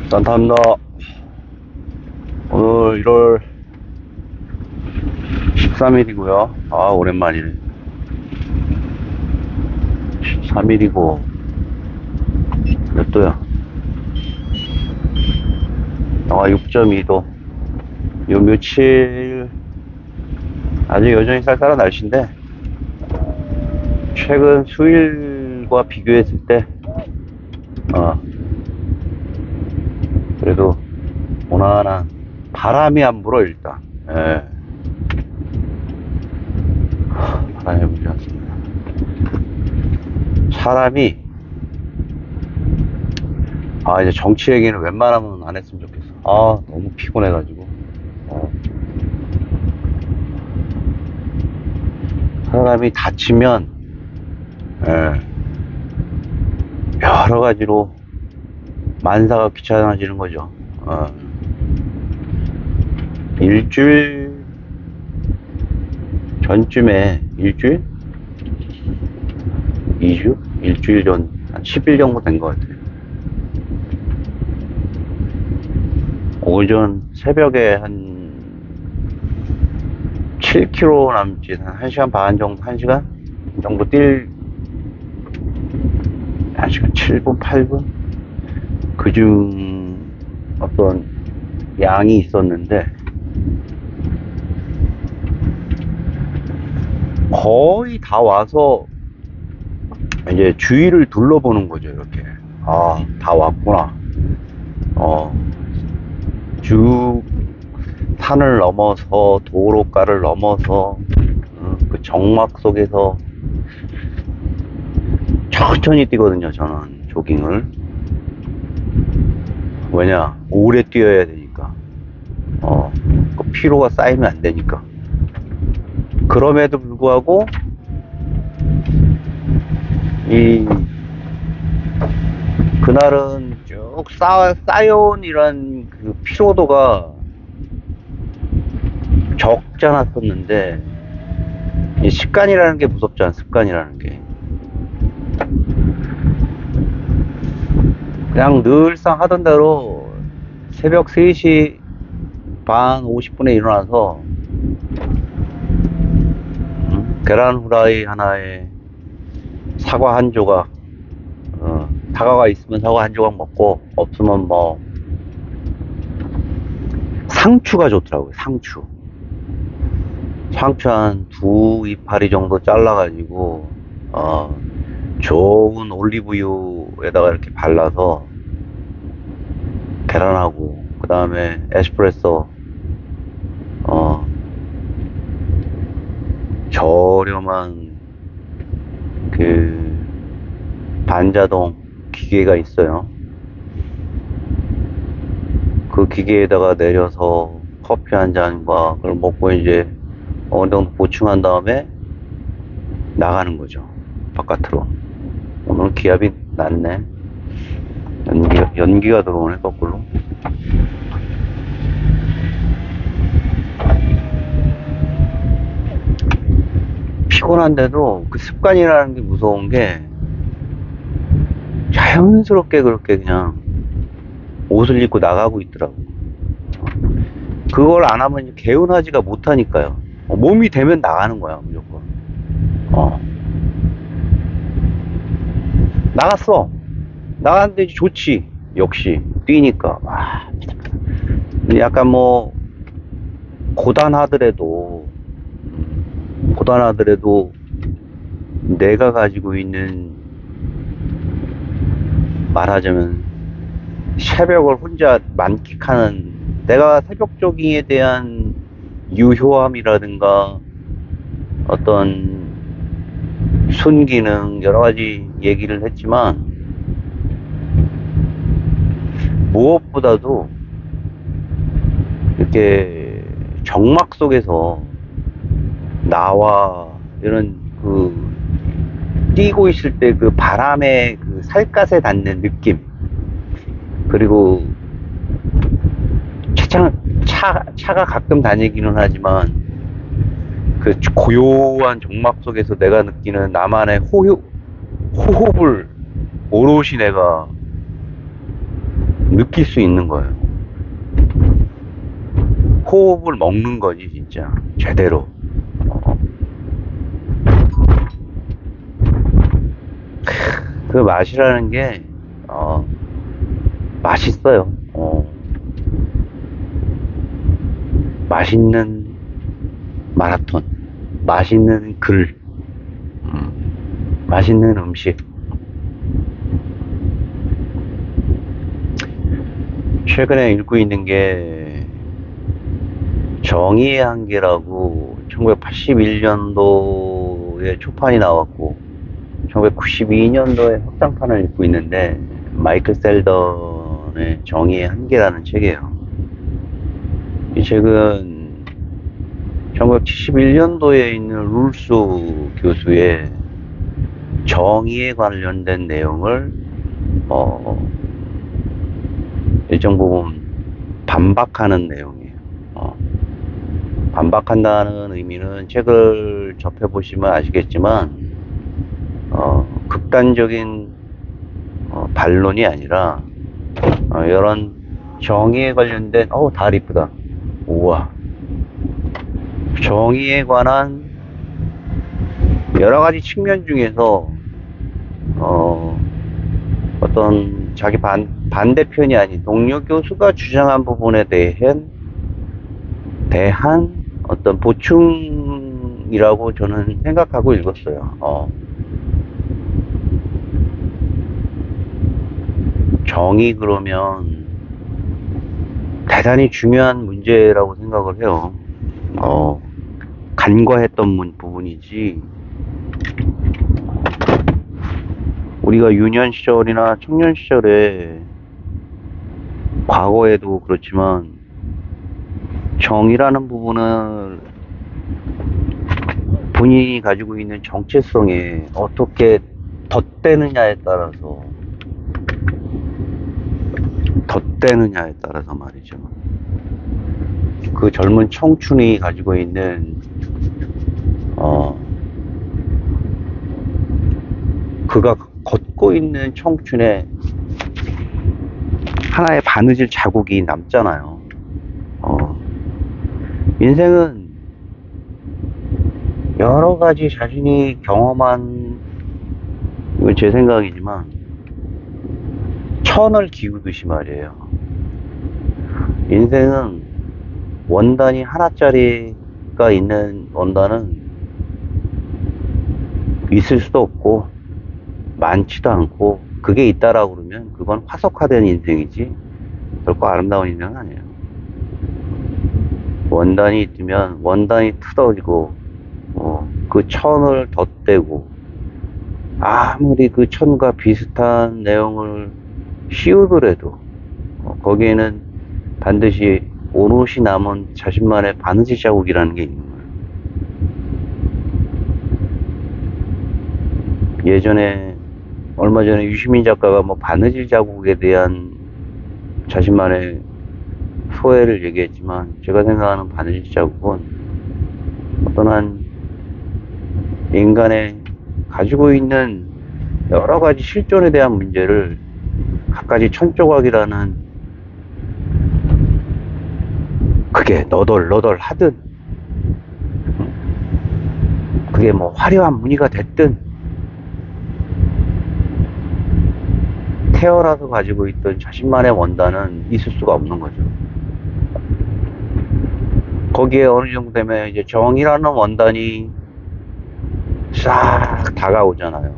산타입니다. 오늘 1월 13일이고요. 아, 오랜만이네. 13일이고, 몇 도야? 영하 6.2도. 요 며칠, 아주 여전히 쌀쌀한 날씨인데, 최근 수일과 비교했을 때, 그래도, 온화한 바람이 안 불어, 일단. 예. 바람이 불지 않습니다. 사람이, 이제 정치 얘기는 웬만하면 안 했으면 좋겠어. 너무 피곤해가지고. 사람이 다치면, 예, 여러 가지로 만사가 귀찮아지는 거죠. 일주일 전쯤에, 일주일? 2주? 일주일 전, 한 10일 정도 된 것 같아요. 오전 새벽에 한 7km 남짓, 한 1시간 반 정도, 1시간 정도 1시간 7분, 8분? 그중 어떤 양이 있었는데, 거의 다 와서 이제 주위를 둘러보는 거죠, 이렇게. 다 왔구나. 쭉 산을 넘어서 도로가를 넘어서 그 정막 속에서 천천히 뛰거든요, 저는 조깅을. 왜냐, 오래 뛰어야 되니까. 그 피로가 쌓이면 안 되니까. 그럼에도 불구하고 그날은 쭉 쌓여온 이런 그 피로도가 적지 않았었는데, 이 습관이라는 게 무섭지 않아, 습관이라는 게. 그냥 늘상 하던 대로 새벽 3시 반 50분에 일어나서 계란 후라이 하나에 사과 한 조각, 사과가 있으면 사과 한 조각 먹고, 없으면 뭐 상추가 좋더라고요. 상추 한 두 이파리 정도 잘라가지고 좋은 올리브유에다가 이렇게 발라서 계란하고, 그 다음에 에스프레소, 저렴한 그 반자동 기계가 있어요. 그 기계에다가 내려서 커피 한 잔과 그걸 먹고 이제 어느 정도 보충한 다음에 나가는 거죠, 바깥으로. 오늘 기압이 낮네. 연기가 들어오네, 거꾸로. 피곤한데도 그 습관이라는 게 무서운 게, 자연스럽게 그렇게 그냥 옷을 입고 나가고 있더라고. 그걸 안 하면 개운하지가 못하니까요. 몸이 되면 나가는 거야, 무조건. 나갔어. 나갔는데 이제 좋지. 역시 뛰니까. 약간 뭐 고단하더라도 내가 가지고 있는, 말하자면 새벽을 혼자 만끽하는, 내가 새벽 조깅에 대한 유효함이라든가 어떤 순기능 여러 가지 얘기를 했지만, 무엇보다도 이렇게 정막 속에서 나와 이런 그 뛰고 있을 때 그 바람에 그 살갗에 닿는 느낌, 그리고 차가 가끔 다니기는 하지만 그 고요한 정막 속에서 내가 느끼는 나만의 호흡을 오롯이 내가 느낄 수 있는 거예요. 호흡을 먹는 거지, 진짜. 제대로. 그 맛이라는 게, 맛있어요. 맛있는 마라톤, 맛있는 글, 맛있는 음식. 최근에 읽고 있는 게 정의의 한계라고 1981년도에 초판이 나왔고 1992년도에 확장판을 읽고 있는데 마이클 셀던의 정의의 한계라는 책이에요. 이 책은 1971년도에 있는 룰스 교수의 정의에 관련된 내용을 일정 부분 반박하는 내용이에요. 반박한다는 의미는 책을 접해보시면 아시겠지만 극단적인 반론이 아니라 이런 정의에 관련된 달 이쁘다. 우와. 정의에 관한 여러 가지 측면 중에서 어떤 자기 반대편이 아닌 동료 교수가 주장한 부분에 대한 어떤 보충이라고 저는 생각하고 읽었어요. 정의 그러면 대단히 중요한 문제라고 생각을 해요. 간과했던 부분이지. 우리가 유년 시절이나 청년 시절에 과거에도 그렇지만 정의라는 부분을 본인이 가지고 있는 정체성에 어떻게 덧대느냐에 따라서 말이죠. 그 젊은 청춘이 가지고 있는 그가 걷고 있는 청춘에 하나의 바느질 자국이 남잖아요. 인생은 여러 가지 자신이 경험한, 이건 제 생각이지만, 천을 기우듯이 말이에요. 인생은 원단이 하나짜리가 있는 원단은 있을 수도 없고, 많지도 않고, 그게 있다라고 그러면 그건 화석화된 인생이지, 결코 아름다운 인생은 아니에요. 원단이 있으면 원단이 뜯어지고, 그 천을 덧대고, 아무리 그 천과 비슷한 내용을 씌우더라도, 거기에는 반드시 오롯이 남은 자신만의 바느질 자국이라는 게 있는 거예요. 예전에, 얼마 전에 유시민 작가가 바느질 자국에 대한 자신만의 소회를 얘기했지만, 제가 생각하는 바느질 자국은 어떤 한 인간의 가지고 있는 여러 가지 실존에 대한 문제를 갖가지 천조각이라는, 그게 너덜너덜 하든, 그게 화려한 무늬가 됐든, 태어나서 가지고 있던 자신만의 원단은 있을 수가 없는 거죠. 거기에 어느 정도 되면 이제 정이라는 원단이 싹 다가오잖아요.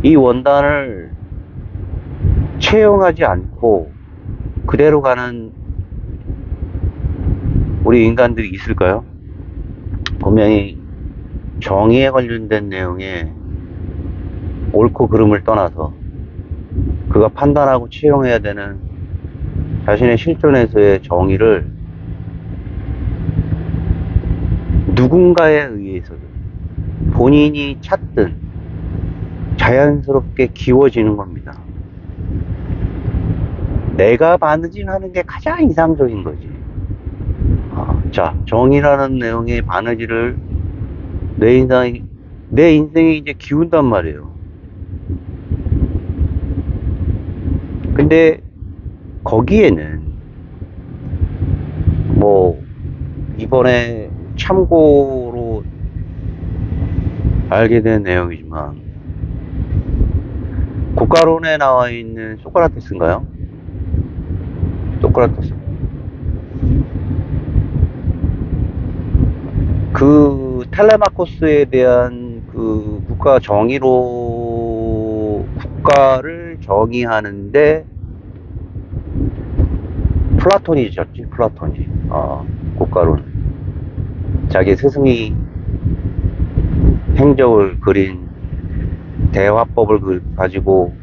이 원단을 채용하지 않고 그대로 가는 우리 인간들이 있을까요? 분명히 정의에 관련된 내용에 옳고 그름을 떠나서 그가 판단하고 채용해야 되는 자신의 실존에서의 정의를 누군가에 의해서 본인이 찾든 자연스럽게 기워지는 겁니다. 내가 바느질하는 게 가장 이상적인 거지. 자, 정의라는 내용의 바느질을 내 인생이 이제 기운단 말이에요. 근데 거기에는 뭐 이번에 참고로 알게 된 내용이지만 국가론에 나와 있는 소크라테스인가요? 소크라테스. 그 텔레마코스에 대한 그 국가 정의로 국가를 정의하는데 플라톤이 있었지. 플라톤이 국가론. 자기 스승이 행적을 그린 대화법을 가지고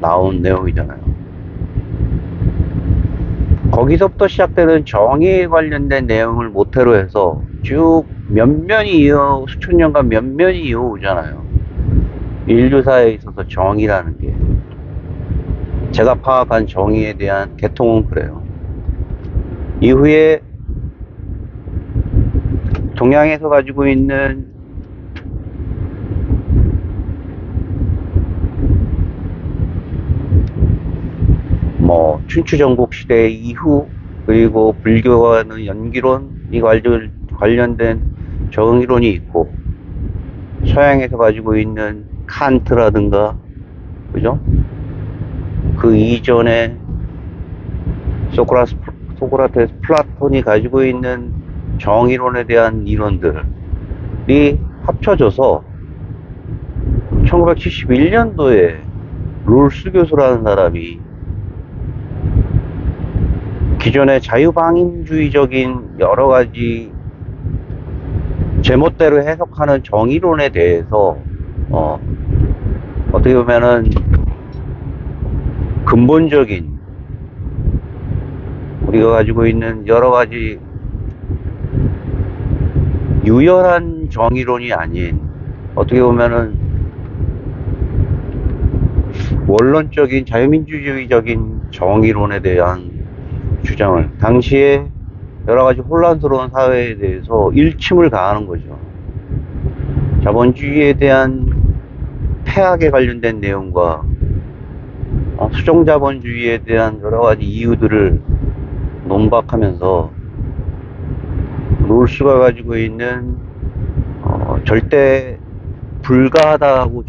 나온 내용이잖아요. 거기서부터 시작되는 정의에 관련된 내용을 모태로 해서 쭉 수천 년간 면면이 이어오잖아요. 인류사에 있어서 정의라는 게. 제가 파악한 정의에 대한 계통은 그래요. 이후에 동양에서 가지고 있는 뭐 춘추전국 시대 이후, 그리고 불교와는 연기론이 관련된 정의론이 있고, 서양에서 가지고 있는 칸트라든가, 그죠? 그 이전에 소크라테스, 플라톤이 가지고 있는 정의론에 대한 이론들이 합쳐져서 1971년도에 롤스 교수라는 사람이 기존의 자유방임주의적인 여러 가지 제멋대로 해석하는 정의론에 대해서 어떻게 보면은 근본적인 우리가 가지고 있는 여러 가지 유연한 정의론이 아닌, 어떻게 보면은 원론적인 자유민주주의적인 정의론에 대한 주장을, 당시에 여러 가지 혼란스러운 사회에 대해서 일침을 가하는 거죠. 자본주의에 대한 폐악에 관련된 내용과 수정자본주의에 대한 여러 가지 이유들을 논박하면서 롤스가 가지고 있는 절대 불가하다고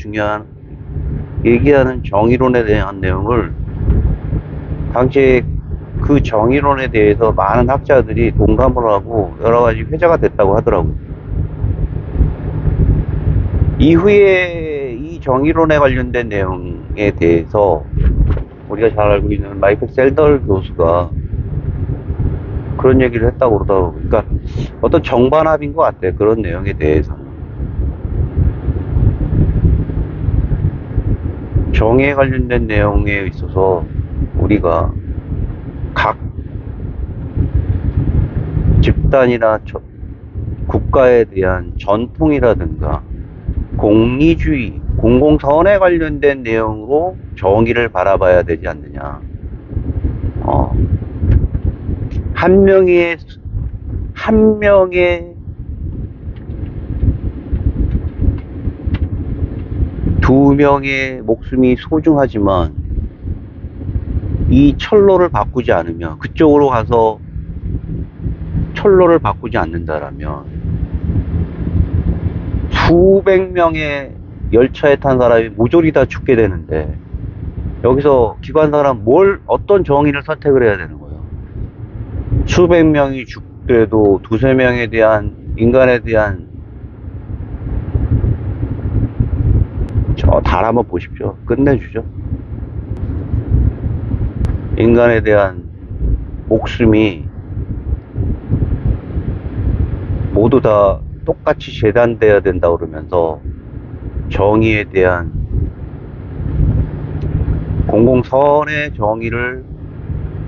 얘기하는 정의론에 대한 내용을, 당시에 그 정의론에 대해서 많은 학자들이 동감을 하고 여러 가지 회자가 됐다고 하더라고요. 이후에 이 정의론에 관련된 내용에 대해서 우리가 잘 알고 있는 마이클 셀덜 교수가 그런 얘기를 했다고 그러더라고요. 그러니까 어떤 정반합인 것 같아요. 그런 내용에 대해서는. 정의에 관련된 내용에 있어서 우리가 각 집단이나 국가에 대한 전통이라든가 공리주의, 공공선에 관련된 내용으로 정의를 바라봐야 되지 않느냐. 한 명의 두 명의 목숨이 소중하지만 이 철로를 바꾸지 않으면, 그쪽으로 가서 철로를 바꾸지 않는다라면 수백 명의 열차에 탄 사람이 모조리 다 죽게 되는데, 여기서 기관사람 어떤 정의를 선택을 해야 되는 거예요? 수백 명이 죽더라도 두세 명에 대한, 인간에 대한, 달 한번 보십시오. 끝내주죠. 인간에 대한 목숨이 모두 다 똑같이 재단돼야 된다 그러면서 정의에 대한, 공공선의 정의를,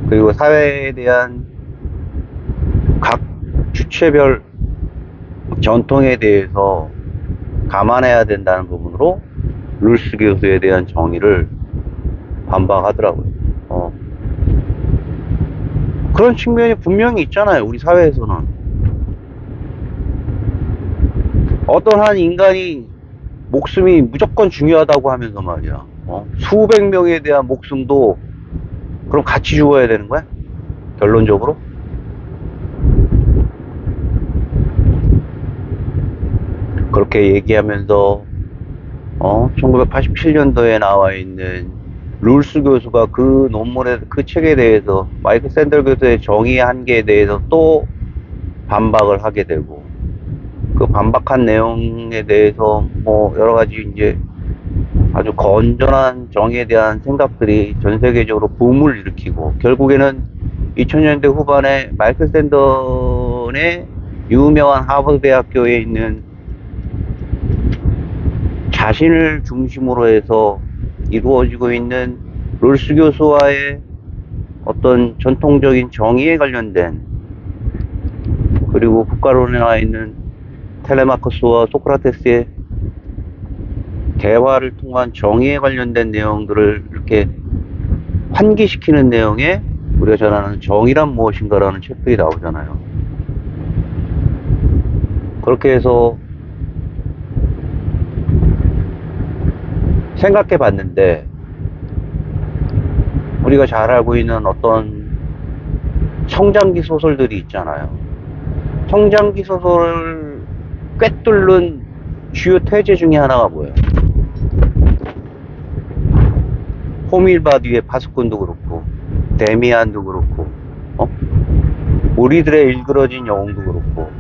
그리고 사회에 대한 각 주체별 전통에 대해서 감안해야 된다는 부분으로 룰스 교수에 대한 정의를 반박하더라고요. 그런 측면이 분명히 있잖아요. 우리 사회에서는 어떤 한 인간이 목숨이 무조건 중요하다고 하면서 말이야, 수백 명에 대한 목숨도 그럼 같이 죽어야 되는 거야? 결론적으로? 그렇게 얘기하면서 1987년도에 나와 있는 룰스 교수가 그 논문에 그 책에 대해서 마이클 샌델 교수의 정의의 한계에 대해서 또 반박을 하게 되고, 그 반박한 내용에 대해서 뭐 여러 가지 이제 아주 건전한 정의에 대한 생각들이 전 세계적으로 붐을 일으키고, 결국에는 2000년대 후반에 마이클 샌던의 유명한 하버드 대학교에 있는 자신을 중심으로 해서 이루어지고 있는 롤스 교수와의 어떤 전통적인 정의에 관련된, 그리고 국가론에 나와 있는 텔레마커스와 소크라테스의 대화를 통한 정의에 관련된 내용들을 이렇게 환기시키는 내용의 우리가 잘 아는 정의란 무엇인가라는 책들이 나오잖아요. 그렇게 해서 생각해 봤는데, 우리가 잘 알고 있는 어떤 성장기 소설들이 있잖아요. 성장기 소설을 꿰뚫는 주요 태제 중에 하나가 뭐예요? 호밀바디의 파수꾼도 그렇고, 데미안도 그렇고, 우리들의 일그러진 영웅도 그렇고,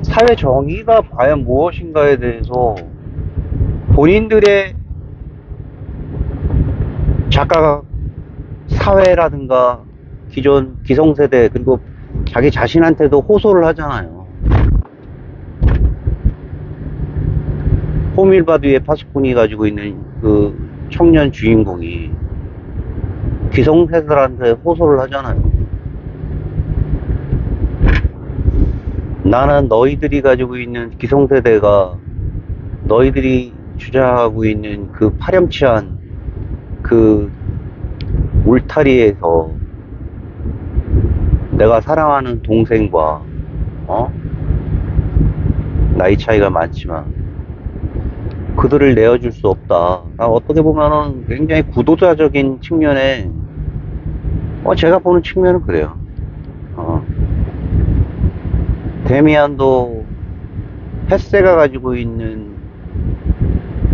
사회 정의가 과연 무엇인가에 대해서 본인들의 작가가 사회라든가 기존 기성세대, 그리고 자기 자신한테도 호소를 하잖아요. 호밀바디의 파수꾼이 가지고 있는 그 청년 주인공이 기성세대들한테 호소를 하잖아요. 나는 너희들이 가지고 있는 기성세대가, 너희들이 주장하고 있는 그 파렴치한 그 울타리에서 내가 사랑하는 동생과 나이 차이가 많지만 그들을 내어줄 수 없다. 어떻게 보면은 굉장히 구도자적인 측면에 제가 보는 측면은 그래요. 데미안도 헤세가 가지고 있는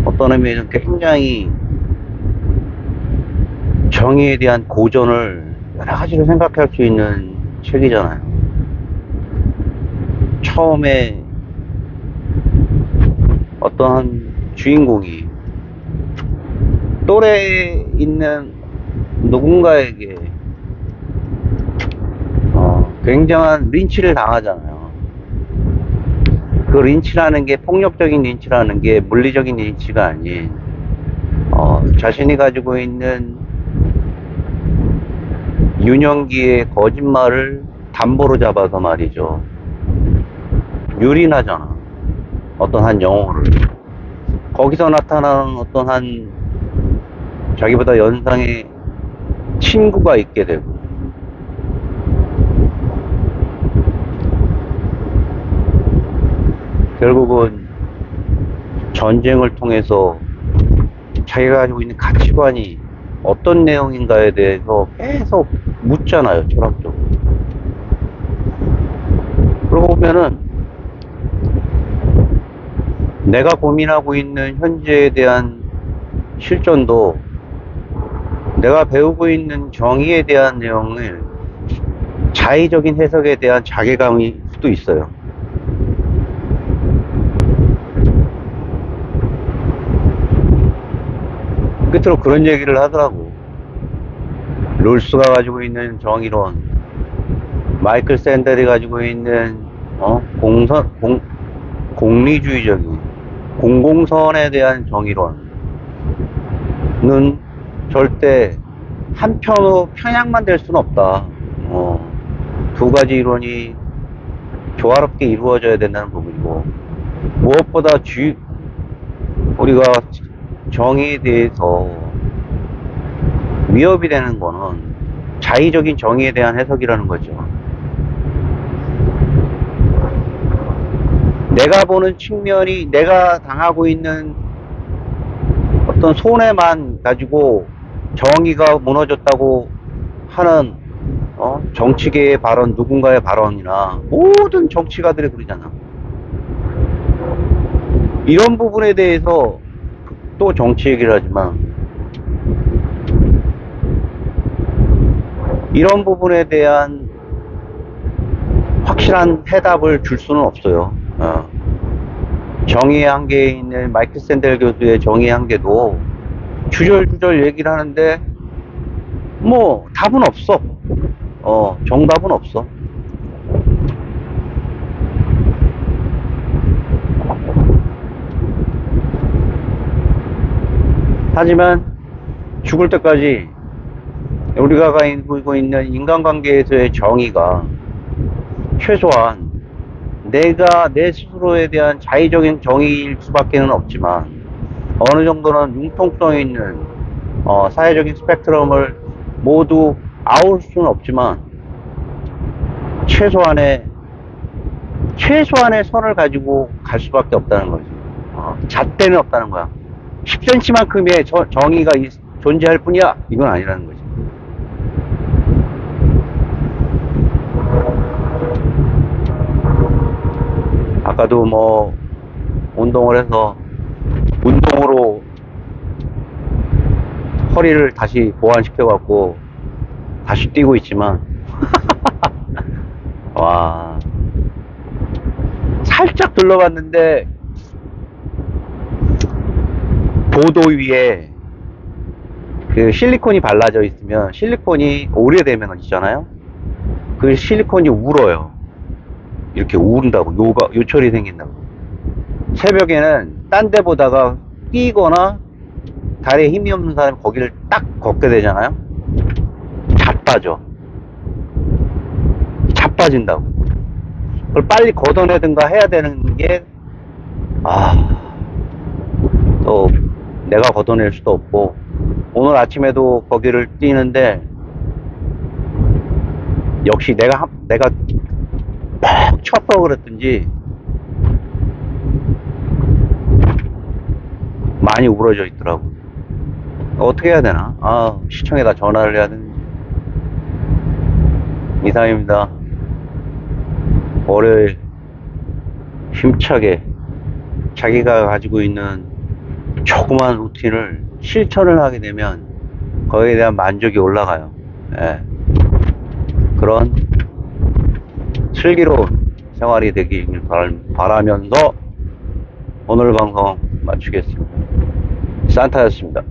어떤 의미에는 굉장히 정의에 대한 고전을 여러 가지로 생각할 수 있는 책이잖아요. 처음에 어떠한 주인공이 또래에 있는 누군가에게 굉장한 린치를 당하잖아요. 그 린치라는 게, 폭력적인 린치라는 게 물리적인 린치가 아닌 자신이 가지고 있는 유년기의 거짓말을 담보로 잡아서 말이죠, 유린하잖아, 어떤 한 영혼을. 거기서 나타나는 어떤 한 자기보다 연상의 친구가 있게 되고, 결국은 전쟁을 통해서 자기가 가지고 있는 가치관이 어떤 내용인가에 대해서 계속 묻잖아요, 철학적으로. 그러고 보면은 내가 고민하고 있는 현재에 대한 실존도, 내가 배우고 있는 정의에 대한 내용을 자의적인 해석에 대한 자괴감일 수도 있어요. 끝으로 그런 얘기를 하더라고. 롤스가 가지고 있는 정의론, 마이클 샌델이 가지고 있는 공리주의적인 공공선에 대한 정의론은 절대 한편으로 편향만 될 수는 없다. 두 가지 이론이 조화롭게 이루어져야 된다는 부분이고, 무엇보다 우리가 정의에 대해서 위협이 되는 거는 자의적인 정의에 대한 해석이라는 거죠. 내가 보는 측면이, 내가 당하고 있는 어떤 손해만 가지고 정의가 무너졌다고 하는 정치계의 발언, 누군가의 발언이나 모든 정치가들이 그러잖아. 이런 부분에 대해서 또 정치 얘기를 하지만, 이런 부분에 대한 확실한 해답을 줄 수는 없어요. 정의의 한계에 있는 마이클 샌델 교수의 정의의 한계도 주절주절 얘기를 하는데 뭐 답은 없어. 정답은 없어. 하지만 죽을 때까지 우리가 가지고 있는 인간관계에서의 정의가 최소한 내가 내 스스로에 대한 자의적인 정의일 수밖에는 없지만, 어느 정도는 융통성 있는 사회적인 스펙트럼을 모두 아울 수는 없지만 최소한의 선을 가지고 갈 수밖에 없다는 거지. 잣대는 없다는 거야. 10cm만큼의 정의가 존재할 뿐이야, 이건 아니라는 거지. 아까도 뭐 운동을 해서 운동으로 허리를 다시 보완시켜 갖고 다시 뛰고 있지만 와, 살짝 둘러봤는데 보도 위에 그 실리콘이 발라져 있으면, 실리콘이 오래되면 있잖아요, 그 실리콘이 울어요. 이렇게 우른다고, 요철이 생긴다고. 새벽에는 딴 데 보다가 뛰거나 다리에 힘이 없는 사람이 거기를 딱 걷게 되잖아요. 자빠진다고. 그걸 빨리 걷어내든가 해야 되는 게, 또 내가 걷어낼 수도 없고, 오늘 아침에도 거기를 뛰는데 역시 내가 퍽 쳤어 그랬든지 많이 우러져 있더라고. 어떻게 해야 되나? 시청에다 전화를 해야 되는지. 이상입니다. 월요일 힘차게 자기가 가지고 있는 조그만 루틴을 실천을 하게 되면 거기에 대한 만족이 올라가요. 예. 그런 슬기로운 생활이 되길 바라면서 오늘 방송 마치겠습니다. 산타였습니다.